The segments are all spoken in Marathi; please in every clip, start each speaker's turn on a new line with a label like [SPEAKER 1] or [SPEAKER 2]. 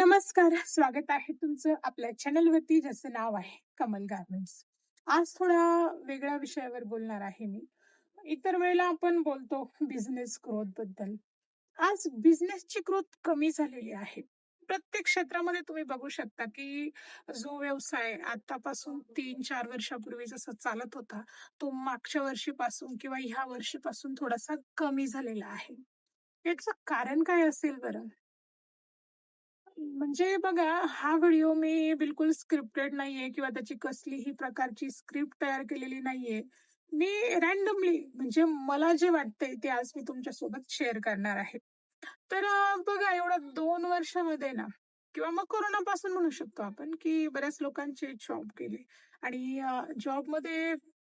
[SPEAKER 1] नमस्कार, स्वागत आहे तुमचं आपल्या चॅनलवरती ज्याचं नाव आहे कमल गार्मेंट्स. आज थोडा वेगळ्या विषयावर बोलणार आहे मी. इतर वेळेला आपण बोलतो बिझनेस ग्रोथ बद्दल. आज बिझनेसची ग्रोथ कमी झालेली आहे. प्रत्येक क्षेत्रामध्ये तुम्ही बघू शकता, की जो व्यवसाय आतापासून 3-4 वर्षापूर्वी जसा चालत होता, तो मागच्या वर्षीपासून किंवा ह्या वर्षीपासून थोडासा कमी झालेला आहे. याचं कारण काय असेल बरं? म्हणजे बघा, हा व्हिडिओ मी बिलकुल स्क्रिप्टेड नाहीये किंवा त्याची कसलीही प्रकारची स्क्रिप्ट तयार केलेली नाहीये. मी रँडमली म्हणजे मला जे वाटतंय ते आज मी तुमच्यासोबत शेअर करणार आहे. तर बघा एवढ्या 2 वर्षामध्ये ना किंवा मग कोरोनापासून म्हणू शकतो आपण, की बऱ्याच लोकांचे जॉब गेले आणि जॉबमध्ये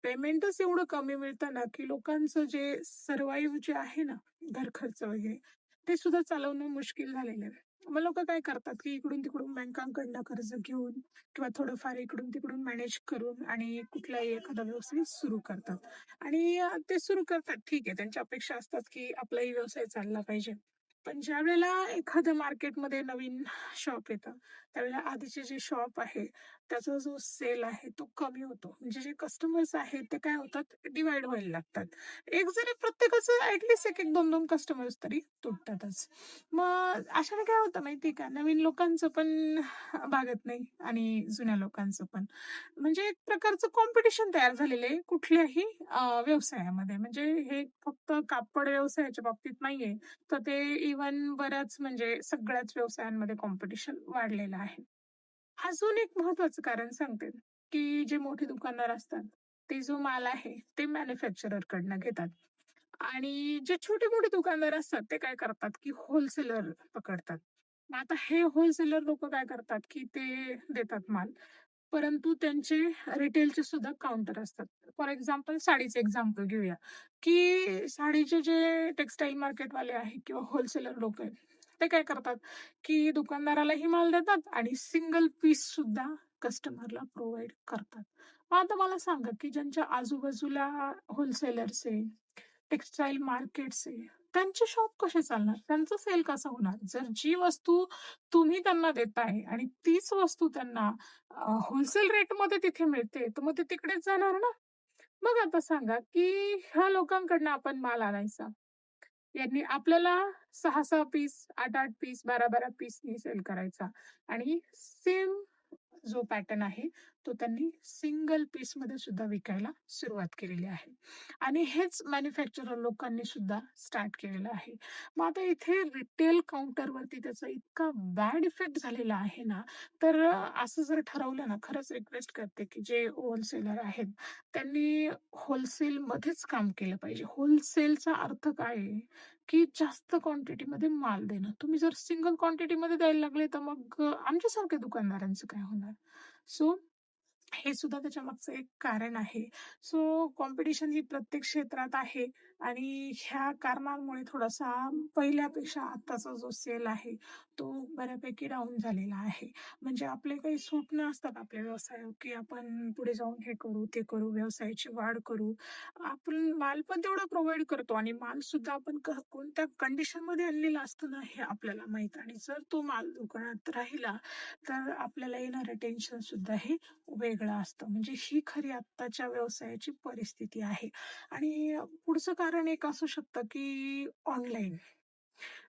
[SPEAKER 1] पेमेंटच एवढं कमी मिळतं ना, की लोकांचं जे सर्व्हाइव्ह जे आहे ना, घर खर्च वगैरे, ते सुद्धा चालवणं मुश्किल झालेलं आहे. मग लोकं काय करतात, की इकडून-तिकडून बँकांकडनं कर्ज घेऊन किंवा थोडंफार इकडून-तिकडून मॅनेज करून आणि कुठलाही एखादा व्यवसाय सुरू करतात. आणि ते सुरू करतात ठीक आहे. त्यांच्या अपेक्षा असतात, की आपलाही व्यवसाय चालला पाहिजे. पण ज्यावेळेला एखाद्या मार्केटमध्ये नवीन शॉप येतं, त्यावेळेला आधीचे जे शॉप आहे, त्याचा जो सेल आहे तो कमी होतो. म्हणजे जे कस्टमर्स आहेत ते काय होतात, डिव्हाईड व्हायला लागतात. एक जरी प्रत्येकाचं ॲट 1-1, 2-2 कस्टमर्स तरी तुटतातच. मग अशाने काय होतं माहिती आहे का, नवीन लोकांचं पण भागत नाही आणि जुन्या लोकांचं पण. म्हणजे एक प्रकारचं कॉम्पिटिशन तयार झालेलं आहे कुठल्याही व्यवसायामध्ये. म्हणजे हे फक्त कापड व्यवसायाच्या बाबतीत नाहीये, तर ते इव्हन बऱ्याच म्हणजे सगळ्याच व्यवसायांमध्ये कॉम्पिटिशन वाढलेलं आहे. अजून एक महत्त्वाचं कारण सांगते, की जे मोठे दुकानदार असतात, ते जो माल आहे, ते मॅन्युफॅक्चररकडनं घेतात. आणि जे छोटे-मोठे दुकानदार असतात, ते काय करतात, की होलसेलर पकडतात. मग आता हे होलसेलर लोकं काय करतात, की ते देतात माल. परंतु त्यांचे रिटेलचे सुद्धा काउंटर असतात. फॉर एक्झाम्पल साडीचं एक्झाम्पल घेऊया, की साडीचे जे टेक्सटाईल मार्केटवाले आहेत किंवा होलसेलर लोकं आहेत, ते काय करतात, की दुकानदारालाही माल देतात आणि सिंगल पीस सुद्धा कस्टमरला प्रोव्हाईड करतात. मग आता मला सांगा, की ज्यांच्या आजूबाजूला होलसेलर्स आहे, टेक्सटाईल मार्केट्स आहे, त्यांचे शॉप कसे चालणार? त्यांचा सेल कसा होणार? जर जी वस्तू तुम्ही त्यांना देताय आणि तीच वस्तू त्यांना होलसेल रेटमध्ये तिथे मिळते, तर मग ते तिकडेच जाणार ना. मग आता सांगा, की ह्या लोकांकडनं आपण माल आणायचा. यांनी आपल्याला 6-6 पीस, 8-8 पीस, 12-12 पीसनी सेल करायचा आणि सेम जो पॅटर्न आहे, तो त्यांनी सिंगल पीसमध्ये सुद्धा विकायला सुरुवात केलेली आहे. आणि हेच मॅन्युफॅक्चरर लोकांनी सुद्धा स्टार्ट केलेलं आहे. मग आता इथे रिटेल काउंटरवरती त्याचा इतका बॅड इफेक्ट झालेला आहे ना, तर असं जर ठरवलं ना, खरंच रिक्वेस्ट करते, की जे होलसेलर आहेत, त्यांनी होलसेलमध्येच काम केलं पाहिजे. होलसेलचा अर्थ काय आहे, की जास्त क्वांटिटीमध्ये माल देणं. तुम्ही जर सिंगल क्वांटिटीमध्ये द्यायला लागले, तर मग आमच्यासारख्या दुकानदारांचं काय होणार? सो हे सुद्धा त्याच्यामागचं एक कारण आहे. सो कॉम्पिटिशन ही प्रत्येक क्षेत्रात आहे आणि ह्या कारणांमुळे थोडासा पहिल्यापेक्षा आत्ताचा जो सेल आहे, तो बऱ्यापैकी डाऊन झालेला आहे. म्हणजे आपले काही स्वप्न असतात आपल्या व्यवसायात, की आपण पुढे जाऊन हे करू, ते करू, व्यवसायाची वाढ करू. आपण माल पण तेवढा प्रोव्हाईड करतो आणि माल सुद्धा आपण कोणत्या कंडिशनमध्ये आणलेला असतो ना, हे आपल्याला माहीत आणि जर तो माल दुकानात राहिला, तर आपल्याला येणारं टेन्शन सुद्धा हे वेगळं असतं. म्हणजे ही खरी आत्ताच्या व्यवसायाची परिस्थिती आहे. आणि पुढचं कारण एक असू शकतं, की ऑनलाईन.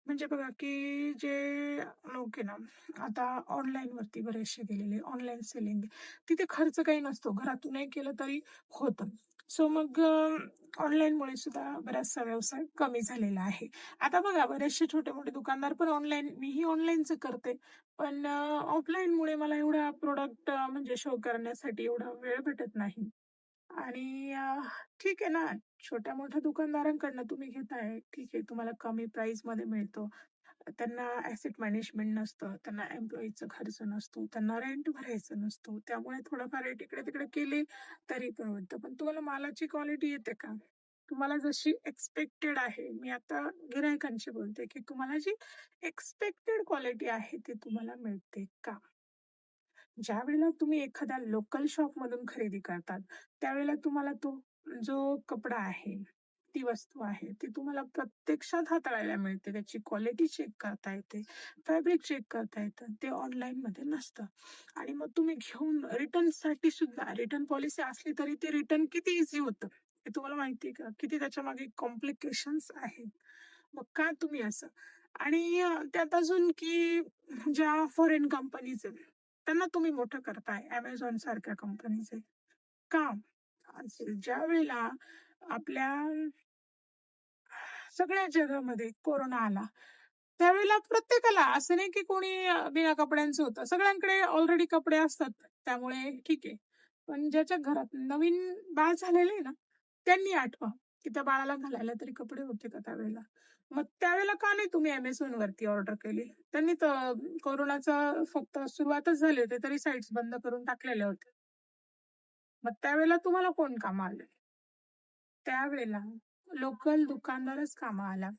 [SPEAKER 1] म्हणजे बघा, की जे लोक आहे ना, आता ऑनलाईनवरती बरेचसे गेलेले, ऑनलाईन सेलिंग. तिथे खर्च काही नसतो. घरातूनही केलं तरी होतं. सो मग ऑनलाईनमुळे सुद्धा बराचसा व्यवसाय कमी झालेला आहे. आता बघा बरेचसे छोटे-मोठे दुकानदार पण ऑनलाईन मीही ऑनलाईनचं करते. पण ऑफलाईनमुळे मला एवढा प्रॉडक्ट म्हणजे शो करण्यासाठी एवढा वेळ भेटत नाही. आणि ठीक आहे ना, छोट्या-मोठ्या दुकानदारांकडनं तुम्ही घेताय, ठीक आहे, तुम्हाला कमी प्राईसमध्ये मिळतं. त्यांना ॲसेट मॅनेजमेंट नसतं, त्यांना एम्प्लॉयीचा खर्च नसतो, त्यांना रेंट भरायचा नसतो. त्यामुळे थोडंफार रेट इकडे-तिकडे केले तरी परवडतं. पण तुम्हाला मालाची क्वालिटी येते का? तुम्हाला जशी एक्स्पेक्टेड आहे, मी आता गिरायकांशी बोलते, की तुम्हाला जी एक्स्पेक्टेड क्वालिटी आहे, ती तुम्हाला मिळते का? ज्यावेळेला तुम्ही एखाद्या लोकल शॉपमधून खरेदी करतात, त्यावेळेला तुम्हाला तो जो कपडा आहे, ती वस्तू आहे ती तुम्हाला प्रत्यक्षात हाताळायला मिळते. त्याची क्वालिटी चेक करता येते, फॅब्रिक चेक करता येतं. ते ऑनलाईनमध्ये नसतं. आणि मग तुम्ही घेऊन रिटर्नसाठी सुद्धा रिटर्न पॉलिसी असली तरी ते रिटर्न किती इझी होतं हे तुम्हाला माहिती आहे का? किती त्याच्यामागे कॉम्प्लिकेशन्स आहेत. मग का तुम्ही असं? आणि त्यात अजून की ज्या फॉरेन कंपनीज आहेत, त्यांना तुम्ही मोठं करताय. Amazon सारख्या कंपनीज आहेत. का? ज्यावेळेला आपल्या सगळ्या जगामध्ये कोरोना आला, त्यावेळेला प्रत्येकाला असं नाही की कोणी बिना कपड्यांचं होतं. सगळ्यांकडे ऑलरेडी कपडे असतात. त्यामुळे ठीक आहे. पण ज्याच्या घरात नवीन बाळ झालेलं आहे ना, त्यांनी आठवा, की त्या बाळाला घालायला तरी कपडे होते का त्यावेळेला? मग त्यावेळेला का नाही तुम्ही Amazon वरती ऑर्डर केली? त्यांनी तर कोरोनाचा फक्त सुरुवातच झाली होती, तरी साइट्स बंद करून टाकलेल्या होत्या. मग त्यावेळेला तुम्हाला कोण कामं आले? त्यावेळेला लोकल दुकानदारच कामं आला.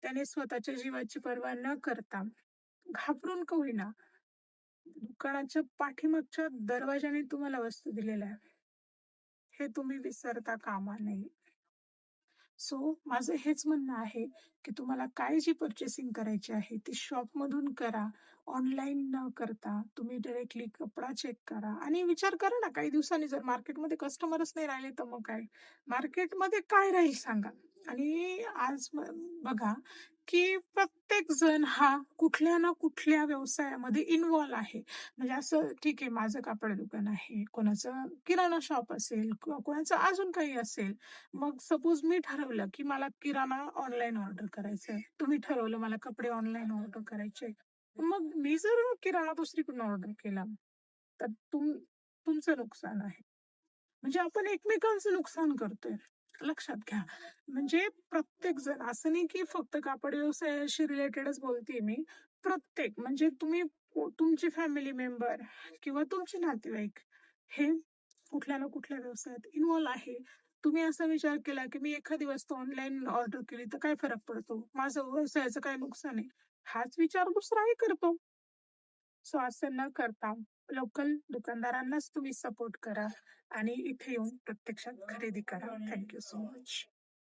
[SPEAKER 1] त्याने स्वतःच्या जीवाची पर्वा न करता, घाबरून का होईना, दुकानाच्या पाठीमागच्या दरवाजाने तुम्हाला वस्तू दिलेल्या आहे. हे तुम्ही विसरता कामा नये. सो माझं हेच म्हणणं आहे, की तुम्हाला काय जी पर्चेसिंग करायची आहे, ती शॉपमधून करा. ऑनलाईन न करता तुम्ही डायरेक्टली कपडा चेक करा आणि विचार करा ना, काही दिवसांनी जर मार्केटमध्ये कस्टमरच नाही राहिले, तर मग काय? मार्केटमध्ये काय राहील सांगा? आणि आज बघा, की प्रत्येक जण हा कुठल्या ना कुठल्या व्यवसायामध्ये इन्व्हॉल्व आहे. म्हणजे असं ठीक आहे, माझं कापड दुकान आहे, कोणाचं किराणा शॉप असेल किंवा कोणाचं अजून काही असेल. मग सपोज मी ठरवलं, की मला किराणा ऑनलाईन ऑर्डर करायचा आहे. तुम्ही ठरवलं मला कपडे ऑनलाईन ऑर्डर करायचे. मग मी जर किराणा दुसरीकडून ऑर्डर केला, तर तुमचं नुकसान आहे. म्हणजे आपण एकमेकांचं नुकसान करतोय. लक्षात घ्या. म्हणजे प्रत्येक जण असं नाही, की फक्त कापड व्यवसायाशी रिलेटेडच बोलतेय मी. प्रत्येक म्हणजे तुम्ही तुमचे फॅमिली मेंबर किंवा तुमचे नातेवाईक हे कुठल्या ना कुठल्या व्यवसायात इन्व्हॉल्व आहे. तुम्ही असा विचार केला, की मी एखादी वस्तू ऑनलाईन ऑर्डर केली तर काय फरक पडतो? माझं व्यवसायाचं काय नुकसान आहे? हाच विचार दुसराही करतो. सो असं न करता लोकल दुकानदारांनाच तुम्ही सपोर्ट करा आणि इथे येऊन प्रत्यक्षात खरेदी करा. Thank you so much.